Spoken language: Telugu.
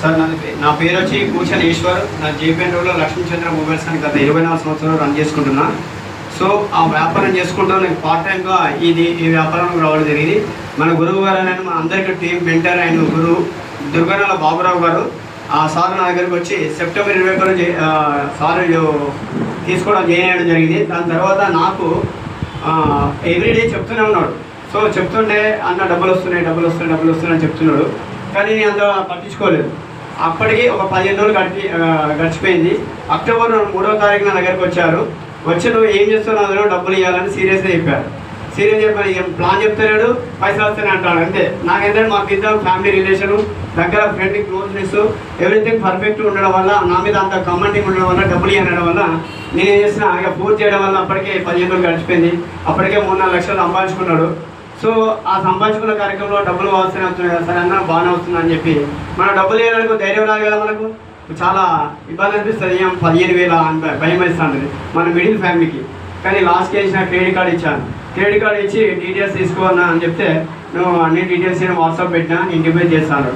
సార్ నా పేరు వచ్చి కూచన్ ఈశ్వర్. నా జేపీఎన్ రోడ్లో లక్ష్మీచంద్ర మొబైల్స్ అని గత 24 సంవత్సరాలు రన్ చేసుకుంటున్నా. సో ఆ వ్యాపారం చేసుకుంటూ నేను పార్ట్ టైంగా ఈ వ్యాపారం రావడం జరిగింది. మన గురువు గారు అని మన అందరికీ టీం మెంటర్ అయిన గురువు దుర్గనాల బాబురావు గారు ఆ సార్ నా దగ్గరికి వచ్చి సెప్టెంబర్ 21 సార్ తీసుకోవడం జాయిన్ అయ్యడం జరిగింది. దాని తర్వాత నాకు ఎవ్రీడే చెప్తూనే ఉన్నాడు. సో చెప్తుంటే అన్న డబ్బులు వస్తున్నాయి అని చెప్తున్నాడు. కానీ నేను అంత పట్టించుకోలేదు. అప్పటికి ఒక 15 రోజులు గడిచిపోయింది. అక్టోబర్ 3వ తారీఖున నా దగ్గరికి వచ్చారు. వచ్చి నువ్వు ఏం చేస్తున్నావు, డబ్బులు ఇవ్వాలని సీరియస్గా చెప్పారు. చెప్పారు, ఏం ప్లాన్ చెప్తున్నాడు, పైసలు వస్తానే అంటాడు. అంతే. నాకేంటంటే మాకు ఇద్దరు ఫ్యామిలీ రిలేషను, దగ్గర ఫ్రెండ్ క్లోజ్నెస్, ఎవ్రీథింగ్ పర్ఫెక్ట్ ఉండడం వల్ల, నా మీద అంత కమాండింగ్ ఉండడం వల్ల, డబ్బులు ఇవ్వడం వల్ల నేనేం చేసిన ఇక పూర్తి చేయడం వల్ల అప్పటికే 15 రోజులు గడిచిపోయింది. అప్పటికే 3-4 లక్షలు సంపాదించుకున్నాడు. సో ఆ సంపాదించుకున్న కార్యక్రమంలో డబ్బులు వస్తూనే వస్తున్నాయి కదా సరే అన్న, బాగానే వస్తుంది అని చెప్పి మన డబ్బులు ఇవ్వడానికి ధైర్యం రాదు కదా. మనకు చాలా ఇబ్బంది అనిపిస్తుంది. 15,000 అని భయం వేస్తుంది మన మిడిల్ ఫ్యామిలీకి. కానీ లాస్ట్కి వేసిన క్రెడిట్ కార్డు ఇచ్చాను. క్రెడిట్ కార్డు ఇచ్చి డీటెయిల్స్ తీసుకోవాలన్నా అని చెప్తే నువ్వు అన్ని డీటెయిల్స్ వాట్సాప్ పెట్టినా ఇంటిమేట్ చేస్తాను.